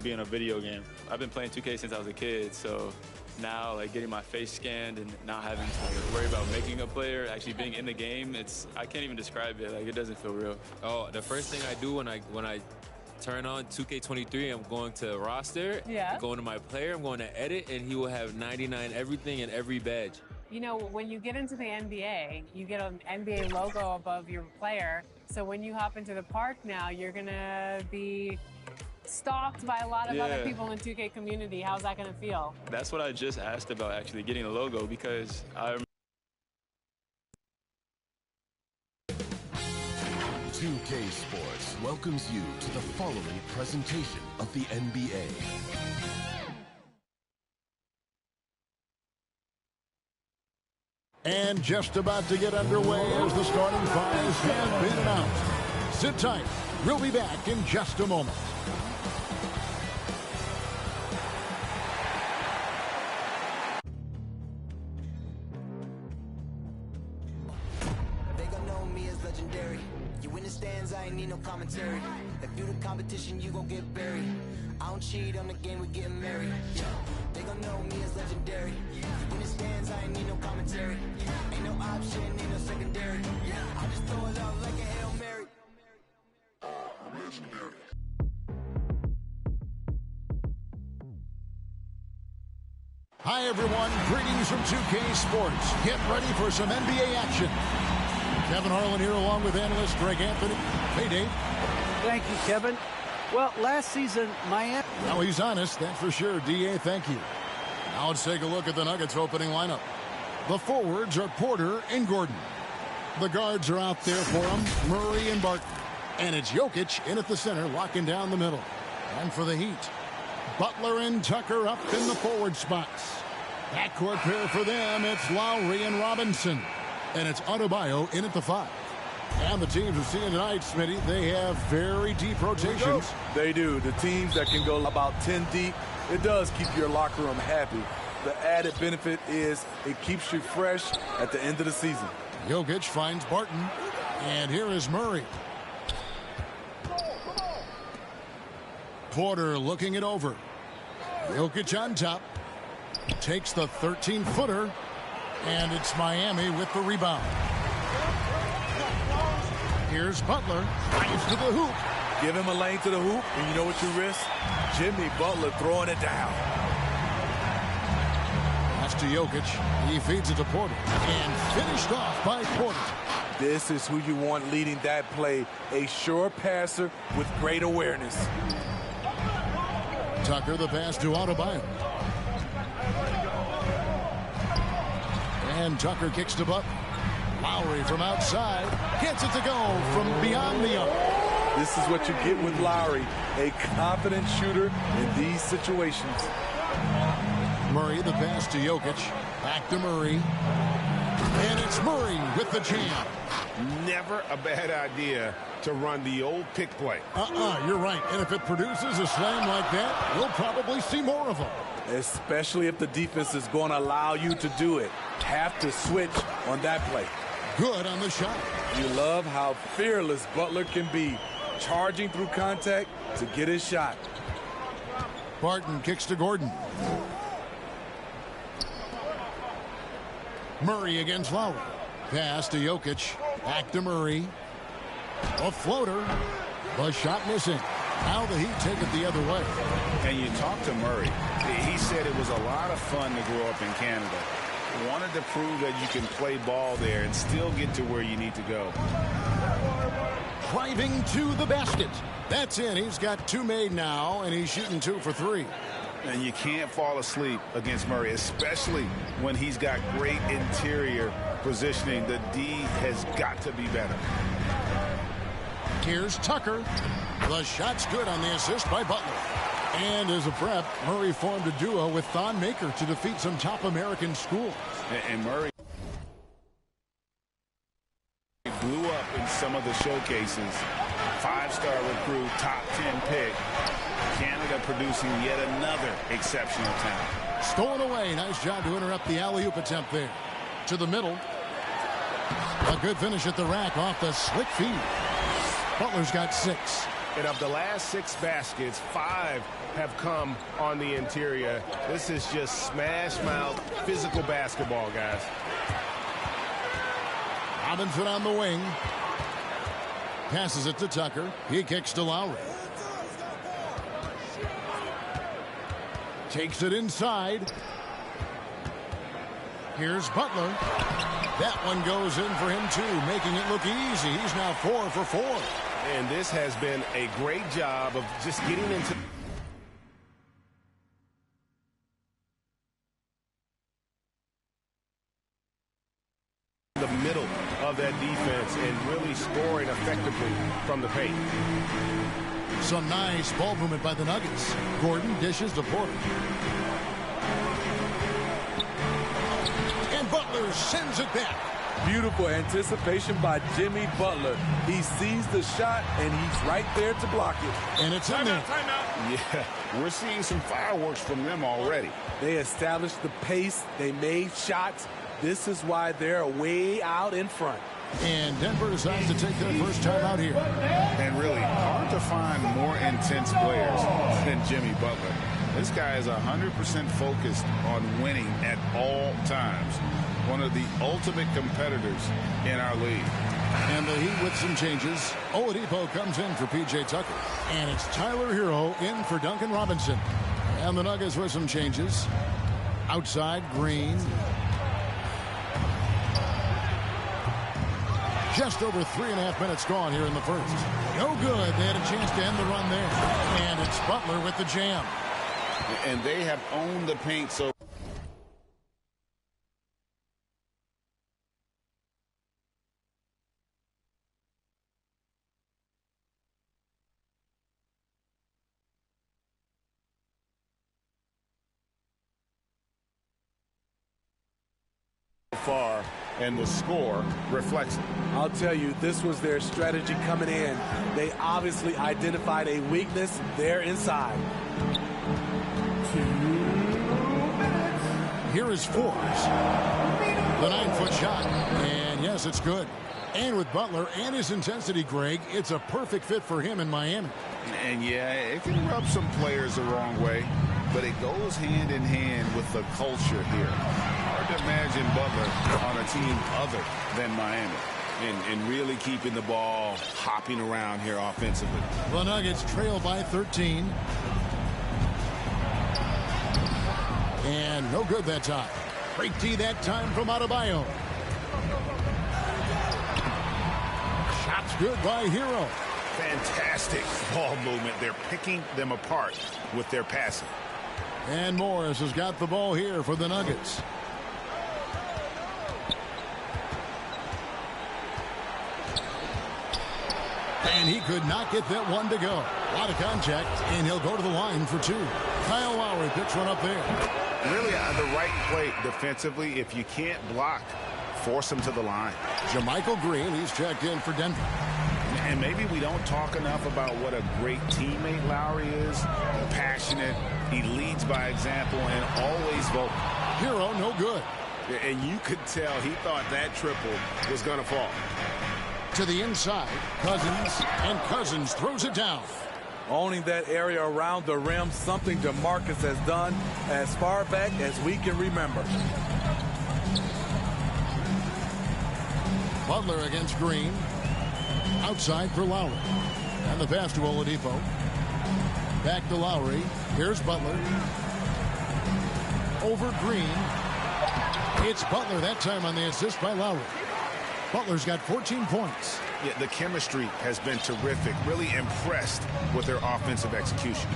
Being a video game, I've been playing 2K since I was a kid, so now like getting my face scanned and not having to worry about making a player, actually being in the game, I can't even describe it. Like, it doesn't feel real. Oh, the first thing I do when I turn on 2K23, I'm going to roster, I'm going to my player, I'm going to edit, and he will have 99 everything and every badge. You know, when you get into the NBA, you get an NBA logo above your player. So when you hop into the park now, you're going to be stalked by a lot of other people in the 2K community. How's that going to feel? That's what I just asked about, actually, getting a logo, because I'm 2K Sports welcomes you to the following presentation of the NBA. And just about to get underway as the starting fives have been announced. Sit tight. We'll be back in just a moment. They gon' know me as legendary. You in the stands, I ain't need no commentary. If you the competition, you gon' get buried. I don't cheat on the game, we getting married. They gon' know me as legendary. You in the stands, I ain't need no commentary. Ain't no option, ain't no secondary. I just throw it out like a Hail Mary. I'm legendary. Hi, everyone. Greetings from 2K Sports. Get ready for some NBA action. Kevin Harlan here along with analyst Greg Anthony. Hey, Dave. Thank you, Kevin. Well, last season, Miami... Now he's honest, that's for sure. D.A., thank you. Now let's take a look at the Nuggets opening lineup. The forwards are Porter and Gordon. The guards are out there for them, Murray and Barton. And it's Jokic in at the center, locking down the middle. And for the Heat, Butler and Tucker up in the forward spots. Backcourt pair for them, it's Lowry and Robinson. And it's Adebayo in at the 5. And the teams we're seeing tonight, Smitty, they have very deep rotations. They do. The teams that can go about 10 deep, it does keep your locker room happy. The added benefit is it keeps you fresh at the end of the season. Jokic finds Barton. And here is Murray. Porter looking it over. Jokic on top. Takes the 13-footer. And it's Miami with the rebound. Here's Butler. Drives to the hoop. Give him a lane to the hoop, and you know what you risk? Jimmy Butler throwing it down. That's to Jokic. He feeds it to Porter. And finished off by Porter. This is who you want leading that play. A sure passer with great awareness. Tucker, the pass to Adebayo. And Tucker kicks to Butler. Lowry from outside gets it to go from beyond the arc. This is what you get with Lowry, a confident shooter in these situations. Murray, the pass to Jokic. Back to Murray. And it's Murray with the jam. Never a bad idea to run the old pick play. You're right. And if it produces a slam like that, we'll probably see more of them. Especially if the defense is going to allow you to do it. Have to switch on that play. Good on the shot. You love how fearless Butler can be, charging through contact to get his shot. Barton kicks to Gordon. Murray against Lowry. Pass to Jokic. Back to Murray. A floater. The shot missing. Now the Heat take it the other way. And you talk to Murray. He said it was a lot of fun to grow up in Canada. Wanted to prove that you can play ball there and still get to where you need to go. Driving to the basket. That's in. He's got 2 made now, and he's shooting 2 for 3. And you can't fall asleep against Murray, especially when he's got great interior positioning. The D has got to be better. Here's Tucker. The shot's good on the assist by Butler. And as a prep, Murray formed a duo with Thon Maker to defeat some top American schools. And Murray blew up in some of the showcases. 5-star recruit, top 10 pick. Canada producing yet another exceptional talent. Stolen away. Nice job to interrupt the alley-oop attempt there. To the middle. A good finish at the rack off the slick feed. Butler's got 6. And of the last 6 baskets, 5 have come on the interior. This is just smash-mouth, physical basketball, guys. Robinson on the wing. Passes it to Tucker. He kicks to Lowry. Takes it inside. Here's Butler. That one goes in for him, too, making it look easy. He's now 4 for 4. And this has been a great job of just getting into the middle of that defense and really scoring effectively from the paint. Some nice ball movement by the Nuggets. Gordon dishes to Porter. And Butler sends it back. Beautiful anticipation by Jimmy Butler. He sees the shot, and he's right there to block it. And it's in there. Yeah, we're seeing some fireworks from them already. They established the pace. They made shots. This is why they're way out in front. And Denver decides to take their first time out here. And really, hard to find more intense players than Jimmy Butler. This guy is 100% focused on winning at all times. One of the ultimate competitors in our league. And the Heat with some changes. Oladipo comes in for P.J. Tucker. And it's Tyler Hero in for Duncan Robinson. And the Nuggets with some changes. Outside, Green. Just over 3.5 minutes gone here in the first. No good. They had a chance to end the run there. And it's Butler with the jam. And they have owned the paint so far, and the score reflects it. I'll tell you, this was their strategy coming in. They obviously identified a weakness there inside. Here is Forbes. The 9-foot shot. And yes, it's good. And with Butler and his intensity, Greg, it's a perfect fit for him in Miami. And yeah, it can rub some players the wrong way, but it goes hand in hand with the culture here. Hard to imagine Butler on a team other than Miami. And really keeping the ball hopping around here offensively. The Nuggets trail by 13. And no good that time. Break D that time from Adebayo. Shots good by Hero. Fantastic ball movement. They're picking them apart with their passing. And Morris has got the ball here for the Nuggets. And he could not get that one to go. A lot of contact, and he'll go to the line for 2. Kyle Lowry picks one up there. Really the right play defensively. If you can't block, force him to the line. JaMychal Green, he's checked in for Denver. And maybe we don't talk enough about what a great teammate Lowry is. Passionate, he leads by example, and always vocal. Hero, no good. And you could tell he thought that triple was going to fall. To the inside, Cousins, and Cousins throws it down. Owning that area around the rim, something DeMarcus has done as far back as we can remember. Butler against Green. Outside for Lowry. And the pass to Oladipo. Back to Lowry. Here's Butler. Over Green. It's Butler that time on the assist by Lowry. Butler's got 14 points. Yeah, the chemistry has been terrific. Really impressed with their offensive execution.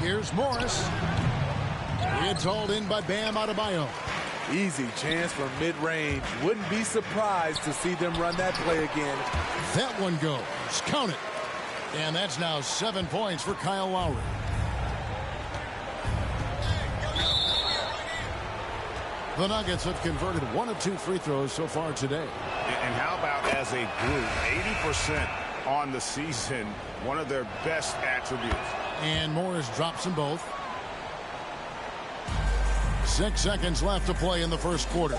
Here's Morris. It's hauled in by Bam Adebayo. Easy chance from mid-range. Wouldn't be surprised to see them run that play again. That one goes. Count it. And that's now 7 points for Kyle Lowry. The Nuggets have converted 1 of 2 free throws so far today. And how about as a group, 80% on the season, one of their best attributes. And Morris drops them both. 6 seconds left to play in the first quarter.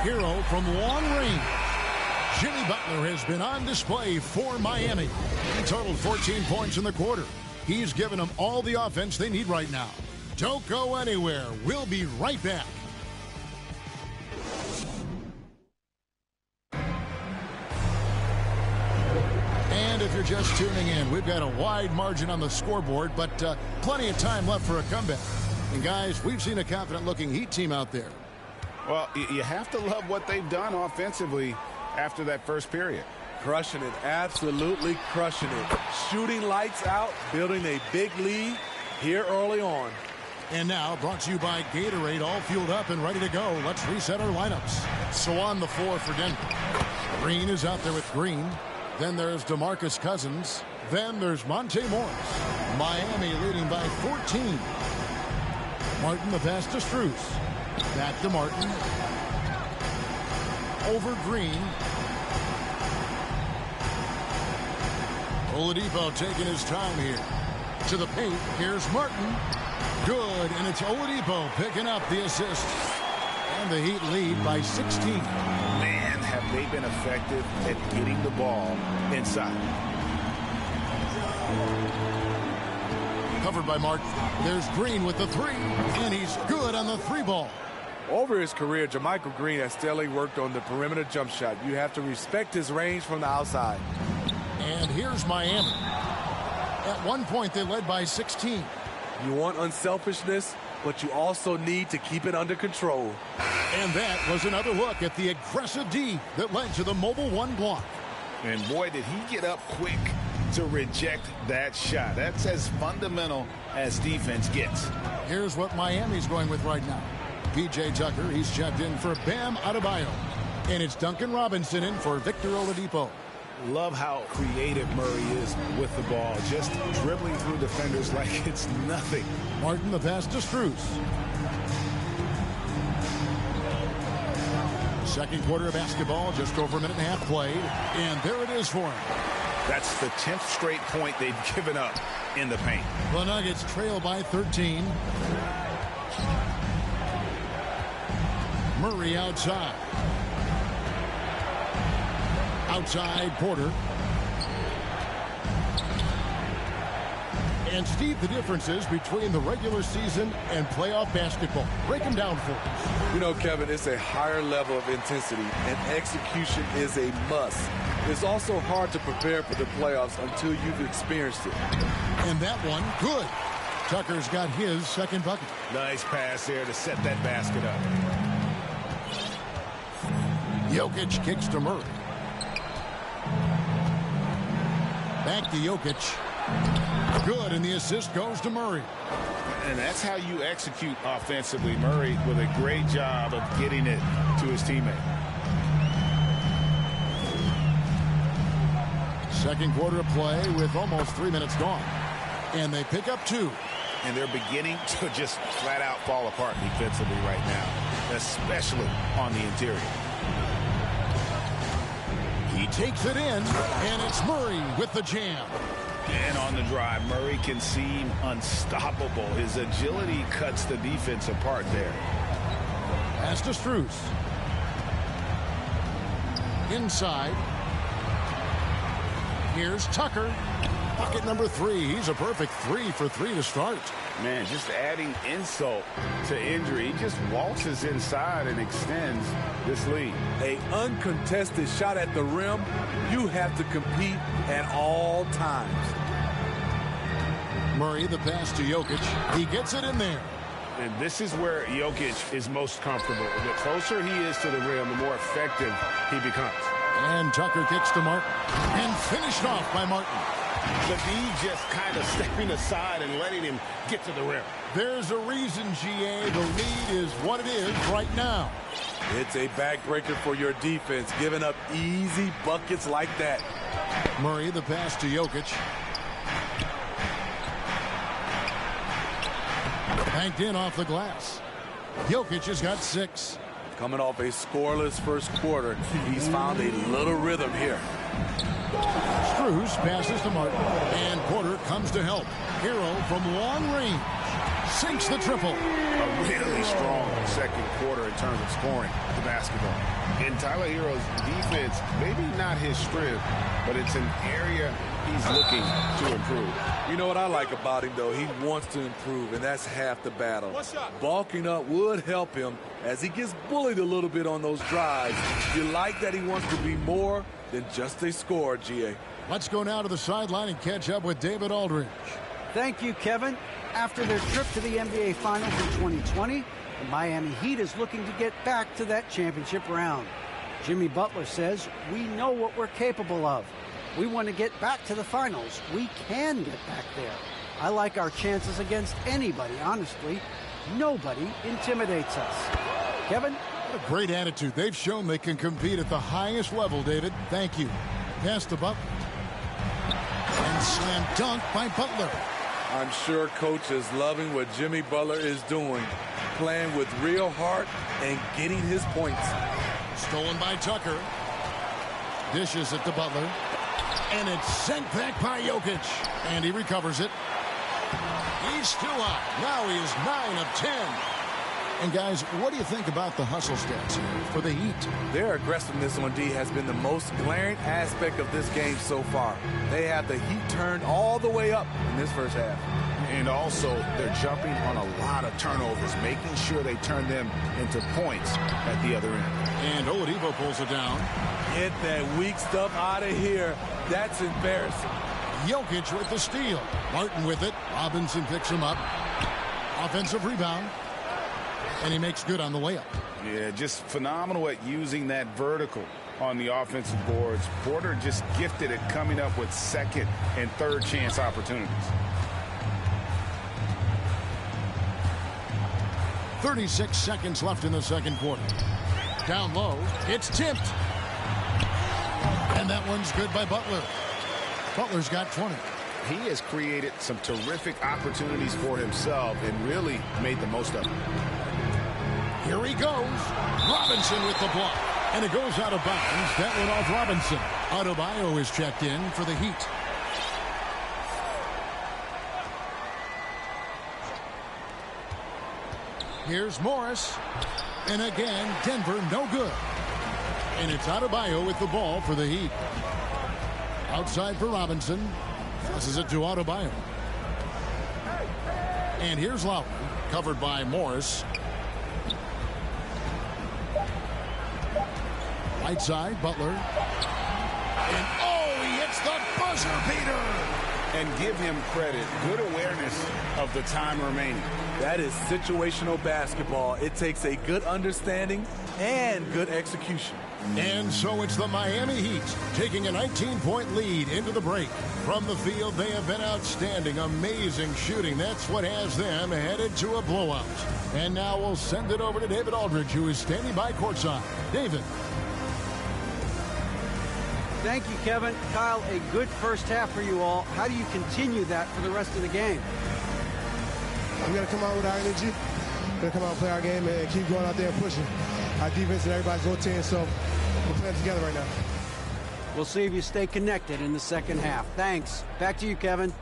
Hero from long range. Jimmy Butler has been on display for Miami. He totaled 14 points in the quarter. He's given them all the offense they need right now. Don't go anywhere. We'll be right back. And if you're just tuning in, we've got a wide margin on the scoreboard, but plenty of time left for a comeback. And guys, we've seen a confident-looking Heat team out there. Well, you have to love what they've done offensively after that first period. Crushing it, absolutely crushing it. Shooting lights out, building a big lead here early on. And now, brought to you by Gatorade, all fueled up and ready to go. Let's reset our lineups. So on the floor for Denver. Green is out there with Green. Then there's DeMarcus Cousins. Then there's Monte Morris. Miami leading by 14. Martin the pass to Strus. Back to Martin. Over Green. Oladipo taking his time here. To the paint. Here's Martin. Good, and it's Oladipo picking up the assist. And the Heat lead by 16. Man, have they been effective at getting the ball inside. Covered by Martin. There's Green with the three, and he's good on the three ball. Over his career, JaMychal Green has steadily worked on the perimeter jump shot. You have to respect his range from the outside. And here's Miami. At one point, they led by 16. You want unselfishness, but you also need to keep it under control. And that was another look at the aggressive D that led to the mobile one block. And boy, did he get up quick to reject that shot. That's as fundamental as defense gets. Here's what Miami's going with right now. P.J. Tucker, he's checked in for Bam Adebayo. And it's Duncan Robinson in for Victor Oladipo. Love how creative Murray is with the ball, just dribbling through defenders like it's nothing. Martin the pass to Strus. Second quarter of basketball, just over a minute and a half played, and there it is for him. That's the 10th straight point they've given up in the paint. The Nuggets trail by 13. Murray outside. Outside, Porter. And Steve, the differences between the regular season and playoff basketball. Break them down for us. You know, Kevin, it's a higher level of intensity, and execution is a must. It's also hard to prepare for the playoffs until you've experienced it. And that one, good. Tucker's got his second bucket. Nice pass there to set that basket up. Jokic kicks to Murray. Back to Jokic. Good, and the assist goes to Murray. And that's how you execute offensively. Murray with a great job of getting it to his teammate. Second quarter of play with almost 3 minutes gone. And they pick up two. And they're beginning to just flat out fall apart defensively right now, especially on the interior. He takes it in, and it's Murray with the jam. And on the drive, Murray can seem unstoppable. His agility cuts the defense apart there. Pass to Strus. Inside. Here's Tucker. Bucket number 3. He's a perfect 3 for 3 to start. Man, just adding insult to injury. He just waltzes inside and extends this lead. An uncontested shot at the rim, you have to compete at all times. Murray, the pass to Jokic. He gets it in there. And this is where Jokic is most comfortable. The closer he is to the rim, the more effective he becomes. And Tucker kicks to Martin. And finished off by Martin. The D just kind of stepping aside and letting him get to the rim. There's a reason, GA. The lead is what it is right now. It's a backbreaker for your defense, giving up easy buckets like that. Murray, the pass to Jokic. Banked in off the glass. Jokic has got 6. Coming off a scoreless first quarter, he's found a little rhythm here. Strus passes to Martin, and Porter comes to help. Hero from long range sinks the triple. A really strong second quarter in terms of scoring the basketball. And Tyler Hero's defense, maybe not his strength, but it's an area he's looking to improve. You know what I like about him, though? He wants to improve, and that's half the battle. Bulking up would help him as he gets bullied a little bit on those drives. You like that he wants to be more than just a scorer, G.A. Let's go now to the sideline and catch up with David Aldridge. Thank you, Kevin. After their trip to the NBA Finals in 2020, the Miami Heat is looking to get back to that championship round. Jimmy Butler says, we know what we're capable of. We want to get back to the finals. We can get back there. I like our chances against anybody, honestly. Nobody intimidates us. Kevin? What a great attitude. They've shown they can compete at the highest level, David. Thank you. Pass to Butler. And slam dunk by Butler. I'm sure Coach is loving what Jimmy Butler is doing, playing with real heart and getting his points. Stolen by Tucker. Dishes it to Butler. And it's sent back by Jokic. And he recovers it. He's still up. Now he is 9 of 10. And guys, what do you think about the hustle stats here for the Heat? Their aggressiveness on D has been the most glaring aspect of this game so far. They have the Heat turned all the way up in this first half. And also, they're jumping on a lot of turnovers, making sure they turn them into points at the other end. And Oladipo pulls it down. Get that weak stuff out of here. That's embarrassing. Jokic with the steal. Martin with it. Robinson picks him up. Offensive rebound. And he makes good on the layup. Yeah, just phenomenal at using that vertical on the offensive boards. Porter just gifted at coming up with second and third chance opportunities. 36 seconds left in the second quarter. Down low, it's tipped. And that one's good by Butler. Butler's got 20. He has created some terrific opportunities for himself and really made the most of them. Here he goes. Robinson with the block. And it goes out of bounds. That went off Robinson. Adebayo is checked in for the Heat. Here's Morris. And again, Denver no good. And it's Adebayo with the ball for the Heat. Outside for Robinson. Passes it to Adebayo. And here's Lowry. Covered by Morris. Right side, Butler. And oh, he hits the buzzer beater. And give him credit. Good awareness of the time remaining. That is situational basketball. It takes a good understanding and good execution. And so it's the Miami Heat taking a 19-point lead into the break. From the field, they have been outstanding. Amazing shooting. That's what has them headed to a blowout. And now we'll send it over to David Aldridge, who is standing by courtside. David. Thank you, Kevin. Kyle, a good first half for you all. How do you continue that for the rest of the game? We got to come out with our energy. We got to come out and play our game and keep going out there and pushing. Our defense and everybody's rotating, so we're playing together right now. We'll see if you stay connected in the second half. Thanks. Back to you, Kevin.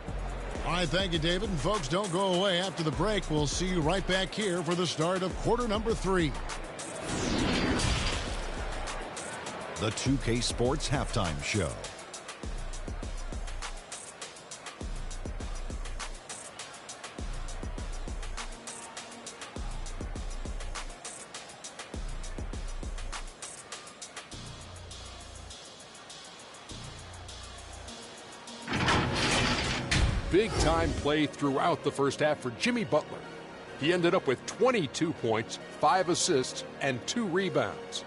All right, thank you, David. And folks, don't go away. After the break, we'll see you right back here for the start of quarter number 3. The 2K Sports Halftime Show. Big-time play throughout the first half for Jimmy Butler. He ended up with 22 points, 5 assists, and 2 rebounds.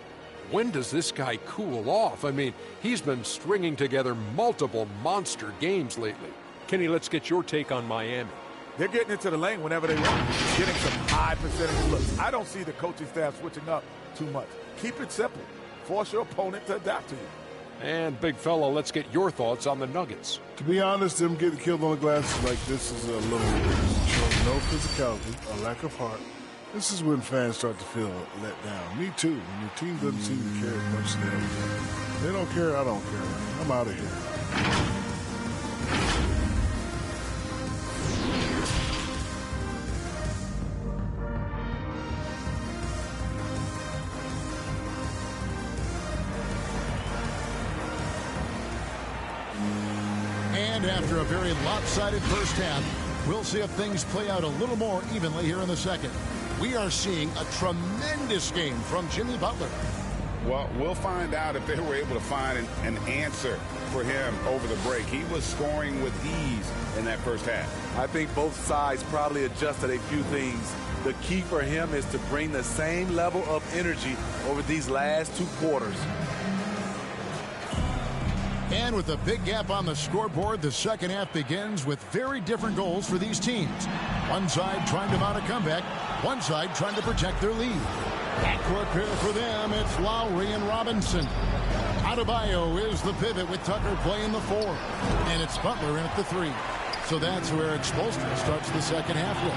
When does this guy cool off? I mean, he's been stringing together multiple monster games lately. Kenny, let's get your take on Miami. They're getting into the lane whenever they want, getting some high percentage looks. I don't see the coaching staff switching up too much. Keep it simple. Force your opponent to adapt to you. And, big fella, let's get your thoughts on the Nuggets. To be honest, them getting killed on the glass like this is a little ridiculous. Shows no physicality, a lack of heart. This is when fans start to feel let down. Me too. When your team doesn't seem to care as much as they don't. They don't care, I don't care. I'm out of here. And after a very lopsided first half, we'll see if things play out a little more evenly here in the second. We are seeing a tremendous game from Jimmy Butler. Well, we'll find out if they were able to find an answer for him over the break. He was scoring with ease in that first half. I think both sides probably adjusted a few things. The key for him is to bring the same level of energy over these last 2 quarters. And with a big gap on the scoreboard, the second half begins with very different goals for these teams. One side trying to mount a comeback, one side trying to protect their lead. Backcourt pair for them, it's Lowry and Robinson. Adebayo is the pivot with Tucker playing the 4. And it's Butler in at the 3. So that's where Eric Spoelstra starts the second half with.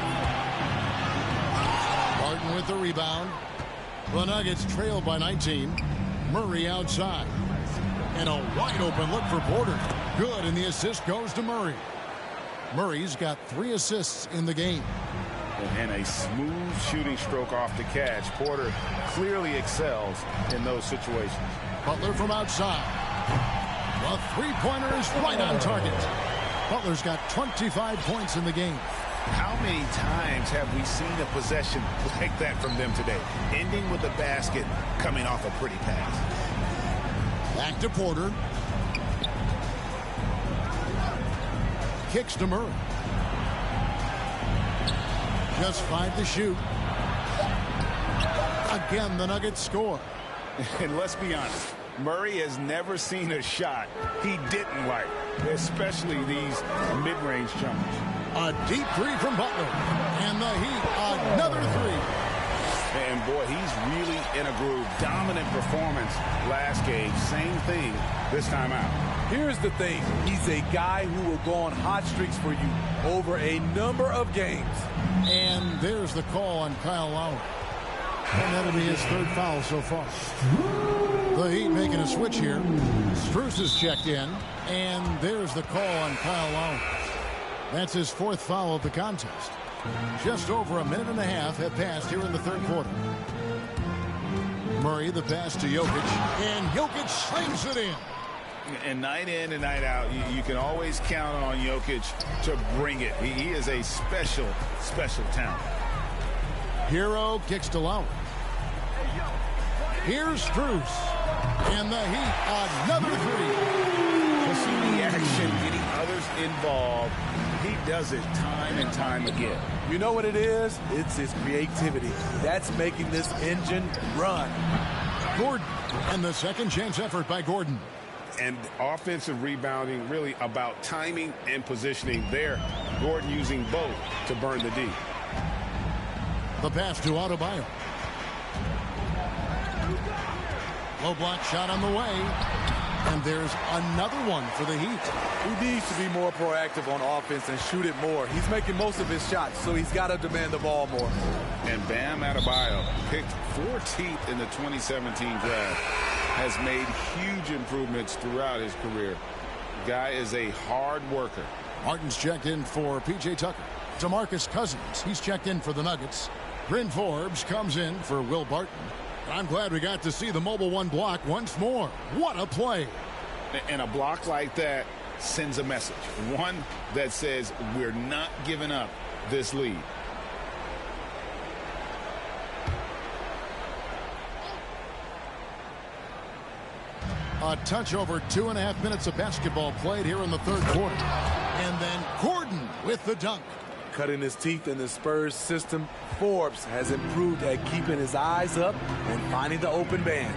Barton with the rebound. The Nuggets trail by 19. Murray outside. And a wide open look for Porter. Good, and the assist goes to Murray. Murray's got 3 assists in the game. And a smooth shooting stroke off the catch. Porter clearly excels in those situations. Butler from outside. The three-pointer is right on target. Butler's got 25 points in the game. How many times have we seen a possession like that from them today? Ending with a basket, coming off a pretty pass. Back to Porter. Kicks to Murray. Just 5 to shoot. Again, the Nuggets score. And let's be honest, Murray has never seen a shot he didn't like, especially these mid-range jumpers. A deep 3 from Butler. And the Heat, another 3. And boy, he's really in a groove. Dominant performance last game. Same thing this time out. Here's the thing. He's a guy who will go on hot streaks for you over a number of games. And there's the call on Kyle Lowry. And that'll be his 3rd foul so far. The Heat making a switch here. Strus is checked in. And there's the call on Kyle Lowry. That's his 4th foul of the contest. Just over a minute and a half have passed here in the 3rd quarter. Murray, the pass to Jokic. And Jokic slings it in. And night in and night out, you can always count on Jokic to bring it. He is a special, special talent. Hero kicks to Lowry. Here's Strus. And the Heat, another 3. To see the action, getting others involved, he does it time and time again. You know what it is? It's his creativity. That's making this engine run. Gordon, and the second chance effort by Gordon. And offensive rebounding really about timing and positioning there. Gordon using both to burn the D. The pass to Adebayo. Low block shot on the way. And there's another one for the Heat. He needs to be more proactive on offense and shoot it more. He's making most of his shots, so he's got to demand the ball more. And Bam Adebayo, picked 14th in the 2017 draft, has made huge improvements throughout his career. The guy is a hard worker. Martin's checked in for P.J. Tucker. DeMarcus Cousins, he's checked in for the Nuggets. Bryn Forbes comes in for Will Barton. I'm glad we got to see the Mobile One block once more. What a play. And a block like that sends a message. One that says we're not giving up this lead. A touch over 2.5 minutes of basketball played here in the 3rd quarter. And then Gordon with the dunk. Cutting his teeth in the Spurs system, Forbes has improved at keeping his eyes up and finding the open man.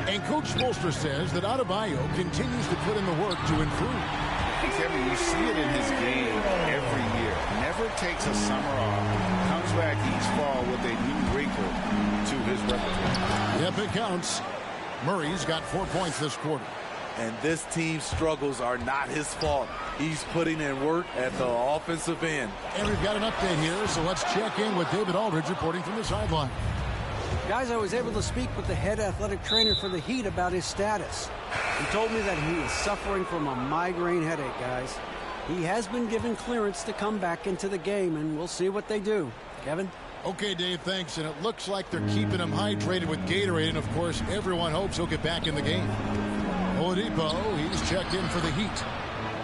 And Coach Spoelstra says that Adebayo continues to put in the work to improve. Kevin, you see it in his game every year. Never takes a summer off. Comes back each fall with a new wrinkle to his repertoire. Yep, it counts. Murray's got 4 points this quarter. And this team's struggles are not his fault. He's putting in work at the offensive end. And we've got an update here, so let's check in with David Aldridge reporting from the sideline. Guys, I was able to speak with the head athletic trainer for the Heat about his status. He told me that he is suffering from a migraine headache, guys. He has been given clearance to come back into the game, and we'll see what they do. Kevin? Okay, Dave, thanks. And it looks like they're keeping him hydrated with Gatorade, and, of course, everyone hopes he'll get back in the game. Oladipo, he's checked in for the Heat.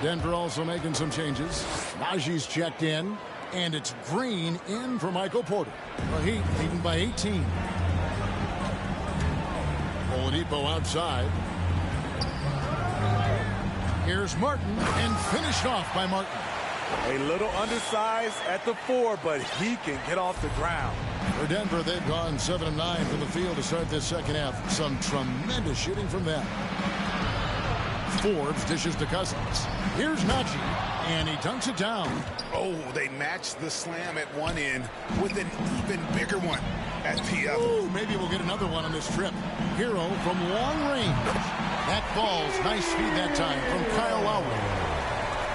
Denver also making some changes. Najee's checked in, and it's Green in for Michael Porter. The Heat leading by 18. Oladipo outside. Here's Martin, and finished off by Martin. A little undersized at the 4, but he can get off the ground. For Denver, they've gone 7 of 9 from the field to start this second half. Some tremendous shooting from them. Forbes dishes to Cousins. Here's Najee, and he dunks it down. Oh, they matched the slam at one end with an even bigger one at the other. Ooh, maybe we'll get another one on this trip. Hero from long range. That ball's nice speed that time from Kyle Lowry.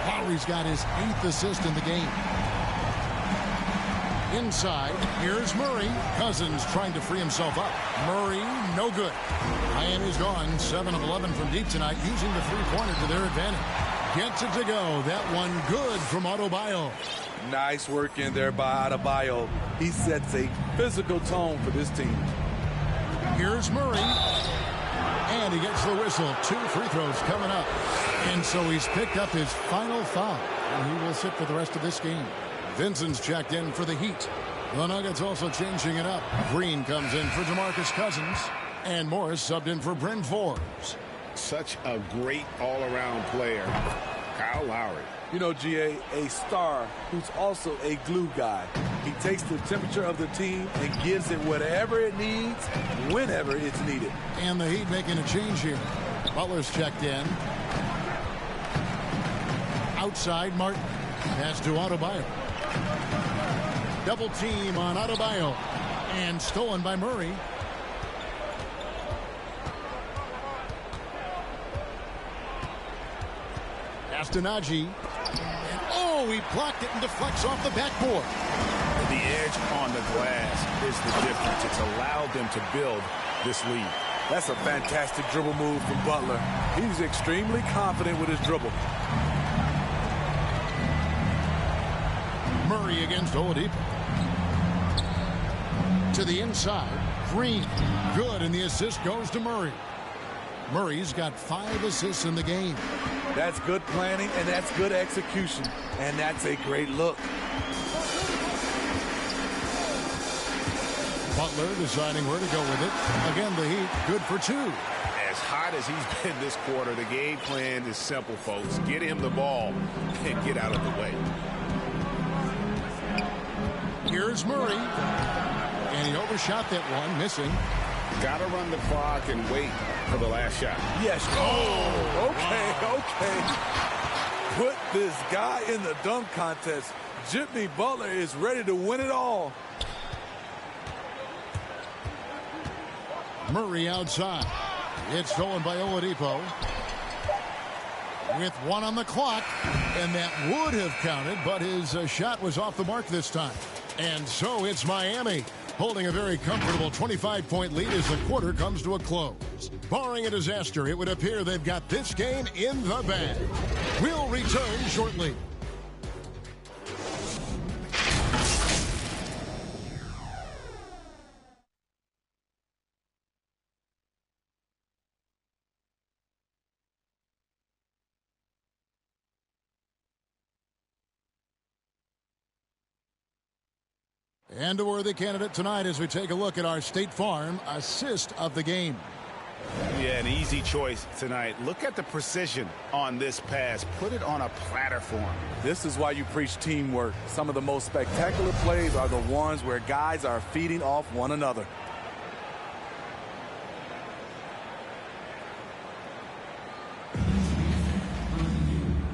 Lowry's got his 8th assist in the game. Inside, here's Murray. Cousins trying to free himself up. Murray, no good. Miami's gone 7 of 11 from deep tonight, using the three-pointer to their advantage. Gets it to go. That one good from Adebayo. Nice work in there by Adebayo. He sets a physical tone for this team. Here's Murray. And he gets the whistle. 2 free throws coming up. And so he's picked up his final foul. And he will sit for the rest of this game. Vincent's checked in for the Heat. The Nuggets also changing it up. Green comes in for DeMarcus Cousins. And Morris subbed in for Bryn Forbes. Such a great all-around player. Kyle Lowry. You know, GA, a star who's also a glue guy. He takes the temperature of the team and gives it whatever it needs, whenever it's needed. And the Heat making a change here. Butler's checked in. Outside, Martin. Pass to Adebayo. Double team on Adebayo. And stolen by Murray. Pass to Najee. And oh, he blocked it and deflects off the backboard. The edge on the glass is the difference. It's allowed them to build this lead. That's a fantastic dribble move from Butler. He's extremely confident with his dribble. Murray against Oladipo. To the inside. Green. Good, and the assist goes to Murray. Murray's got 5 assists in the game. That's good planning, and that's good execution. And that's a great look. Butler deciding where to go with it. Again, the Heat good for 2. As hot as he's been this quarter, the game plan is simple, folks. Get him the ball and get out of the way. Here's Murray. And he overshot that one, missing. Got to run the clock and wait for the last shot. Yes. Oh, okay. Put this guy in the dunk contest. Jimmy Butler is ready to win it all. Murray outside. It's stolen by Oladipo. With 1 on the clock. And that would have counted, but his shot was off the mark this time. And so it's Miami, holding a very comfortable 25-point lead as the quarter comes to a close. Barring a disaster, it would appear they've got this game in the bag. We'll return shortly. And a worthy candidate tonight as we take a look at our State Farm assist of the game. Yeah, an easy choice tonight. Look at the precision on this pass. Put it on a platter for him. This is why you preach teamwork. Some of the most spectacular plays are the ones where guys are feeding off one another.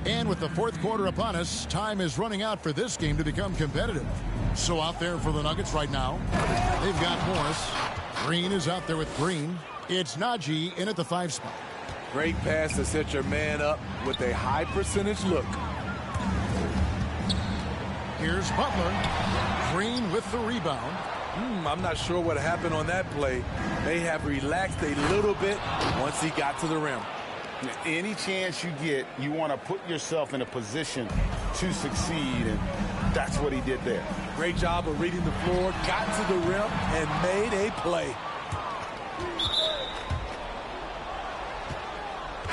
And with the 4th quarter upon us, time is running out for this game to become competitive. So out there for the Nuggets right now, they've got Morris. Green is out there with Green. It's Najee in at the 5 spot. Great pass to set your man up with a high percentage look. Here's Butler. Green with the rebound. I'm not sure what happened on that play. They have relaxed a little bit once he got to the rim. Any chance you get, you want to put yourself in a position to succeed, and that's what he did there. Great job of reading the floor, got to the rim, and made a play.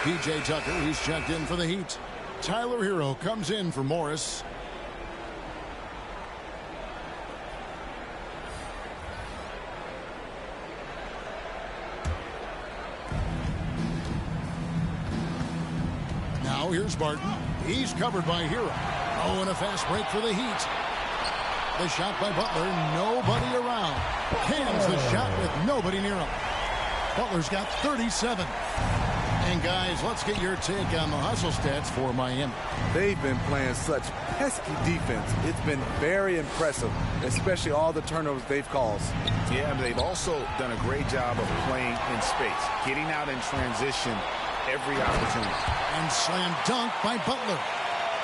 P.J. Tucker, he's checked in for the Heat. Tyler Hero comes in for Morris. Now here's Barton. He's covered by Hero. Oh, and a fast break for the Heat. The shot by Butler, nobody around. Cans the shot with nobody near him. Butler's got 37. And guys, let's get your take on the hustle stats for Miami. They've been playing such pesky defense. It's been very impressive, especially all the turnovers they've caused. Yeah, they've also done a great job of playing in space, getting out in transition every opportunity. And slam dunk by Butler.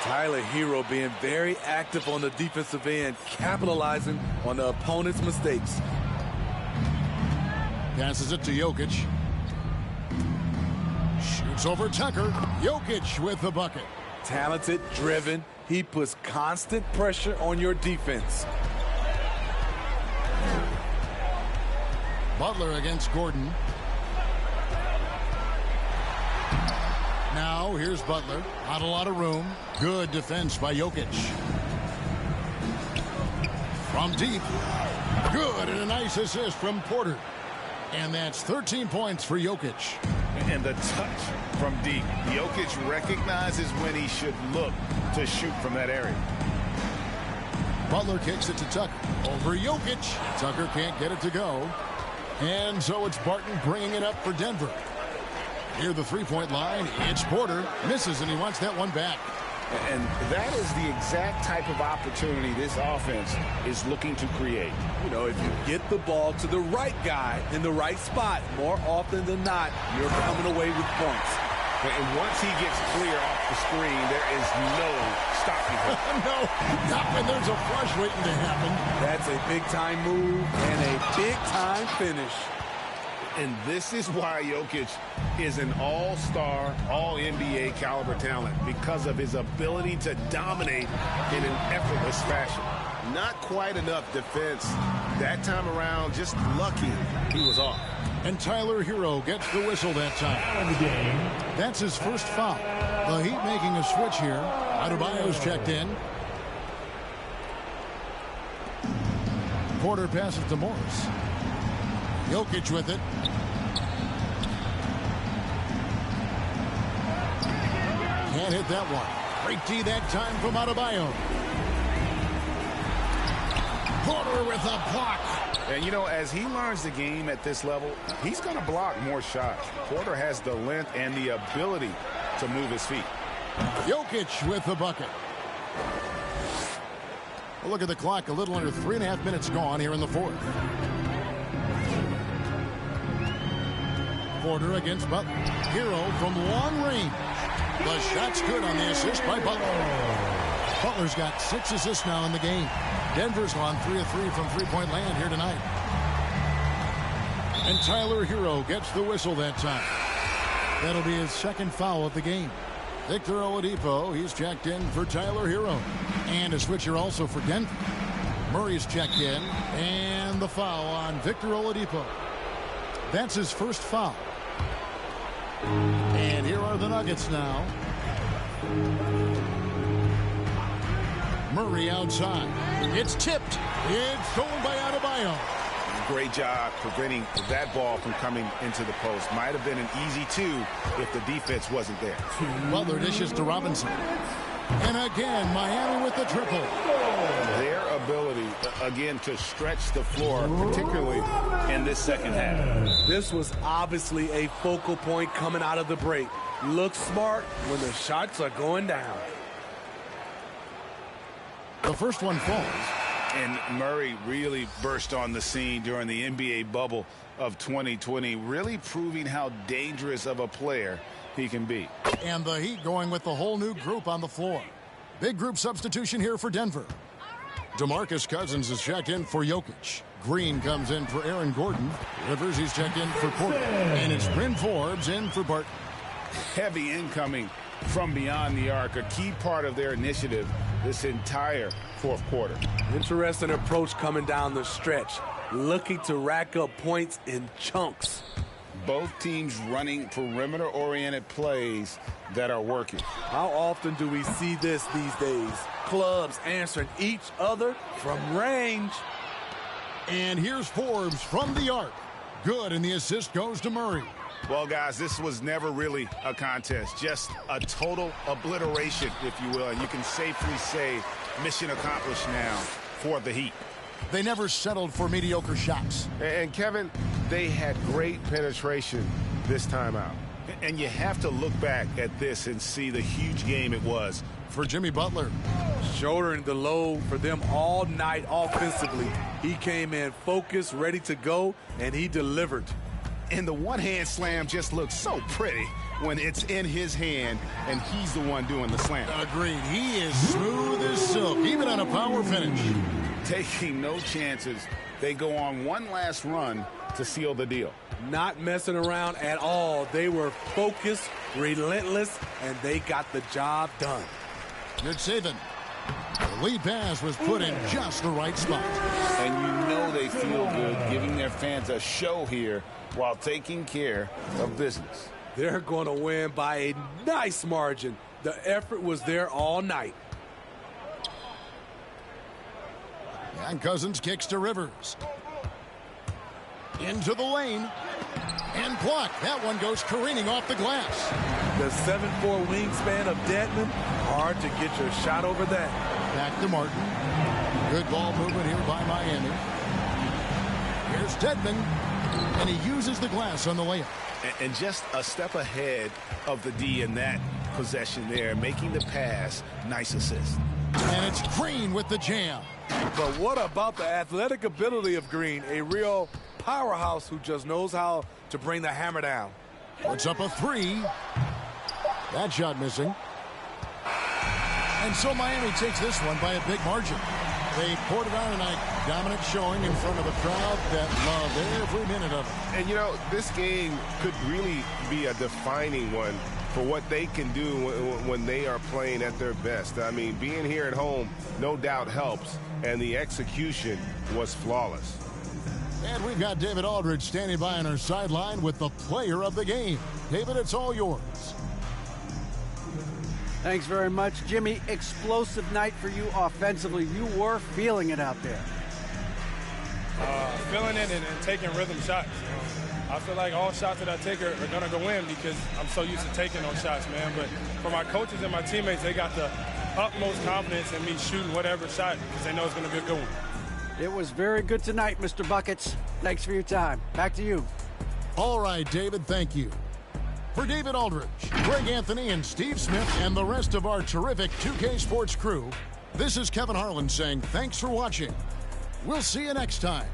Tyler Hero being very active on the defensive end, capitalizing on the opponent's mistakes. Passes it to Jokic. Shoots over Tucker. Jokic with the bucket. Talented, driven. He puts constant pressure on your defense. Butler against Gordon. Now here's Butler. Not a lot of room. Good defense by Jokic. From deep. Good, and a nice assist from Porter. And that's 13 points for Jokic. And the touch from deep. Jokic recognizes when he should look to shoot from that area. Butler kicks it to Tucker. Over Jokic. Tucker can't get it to go. And so it's Barton bringing it up for Denver. Near the three-point line, it's Porter. Misses, and he wants that one back. And that is the exact type of opportunity this offense is looking to create. You know, if you get the ball to the right guy in the right spot, more often than not, you're coming away with points. And once he gets clear off the screen, there is no stopping him. No, not when there's a flush waiting to happen. That's a big-time move and a big-time finish. And this is why Jokic is an all-star, all-NBA caliber talent, because of his ability to dominate in an effortless fashion. Not quite enough defense that time around, just lucky he was off. And Tyler Hero gets the whistle that time. That's his first foul. The Heat making a switch here. Adebayo's checked in. Porter passes to Morris. Jokic with it. Can't hit that one. Great D that time from Adebayo. Porter with a block. And, you know, as he learns the game at this level, he's going to block more shots. Porter has the length and the ability to move his feet. Jokic with the bucket. Well, look at the clock. A little under 3.5 minutes gone here in the fourth. Porter against Butler. Hero from long range. The shot's good on the assist by Butler. Butler's got 6 assists now in the game. Denver's gone 3 of 3 from three-point land here tonight. And Tyler Hero gets the whistle that time. That'll be his second foul of the game. Victor Oladipo, he's checked in for Tyler Hero. And a switcher also for Denver. Murray's checked in. And the foul on Victor Oladipo. That's his first foul. And here are the Nuggets now. Murray outside. It's tipped. It's stolen by Adebayo. Great job preventing that ball from coming into the post. Might have been an easy 2 if the defense wasn't there. Butler dishes to Robinson. And again, Miami with the triple. Their ability, again, to stretch the floor, particularly in this second half. This was obviously a focal point coming out of the break. Look smart when the shots are going down. The first one falls. And Murray really burst on the scene during the NBA bubble of 2020, really proving how dangerous of a player he can be. And the Heat going with the whole new group on the floor. Big group substitution here for Denver. DeMarcus Cousins is checked in for Jokic. Green comes in for Aaron Gordon. Rivers, he's checked in for Porter. And it's Bryn Forbes in for Barton. Heavy incoming from beyond the arc, a key part of their initiative this entire fourth quarter. Interesting approach coming down the stretch, looking to rack up points in chunks. both teams running perimeter-oriented plays that are working. How often do we see this these days? Clubs answering each other from range. And here's Forbes from the arc. Good, and the assist goes to Murray. Well, guys, this was never really a contest, just a total obliteration, if you will, and you can safely say mission accomplished now for the Heat. They never settled for mediocre shots. And Kevin, they had great penetration this time out. And you have to look back at this and see the huge game it was for Jimmy Butler. Shouldering the load for them all night offensively. He came in focused, ready to go, and he delivered. And the one-hand slam just looks so pretty when it's in his hand and he's the one doing the slam. Agreed. He is smooth as silk, even on a power finish. Taking no chances. They go on one last run to seal the deal. Not messing around at all. They were focused, relentless, and they got the job done. Good saving. The lead pass was put in just the right spot. And you know they feel good giving their fans a show here while taking care of business. They're going to win by a nice margin. The effort was there all night. And Cousins kicks to Rivers. Into the lane. And blocked. That one goes careening off the glass. The 7'4" wingspan of Dedmon. Hard to get your shot over that. Back to Martin. Good ball movement here by Miami. Here's Dedmon. And he uses the glass on the layup. And just a step ahead of the D in that possession there, making the pass. Nice assist. And it's Green with the jam. But what about the athletic ability of Green? A real powerhouse who just knows how to bring the hammer down. Puts up a three. That shot missing. And so Miami takes this one by a big margin. They poured it on tonight. Dominant showing in front of a crowd that loved every minute of it. And, you know, this game could really be a defining one for what they can do when they are playing at their best. I mean, being here at home no doubt helps, and the execution was flawless. And we've got David Aldridge standing by on our sideline with the player of the game. David, it's all yours. Thanks very much, Jimmy. Explosive night for you offensively. You were feeling it out there. Feeling it and taking rhythm shots. I feel like all shots that I take are going to go in because I'm so used to taking those shots, man. But for my coaches and my teammates, they got the utmost confidence in me shooting whatever shot because they know it's going to be a good one. It was very good tonight, Mr. Buckets. Thanks for your time. Back to you. All right, David, thank you. For David Aldridge, Greg Anthony, and Steve Smith, and the rest of our terrific 2K Sports crew, this is Kevin Harlan saying thanks for watching. We'll see you next time.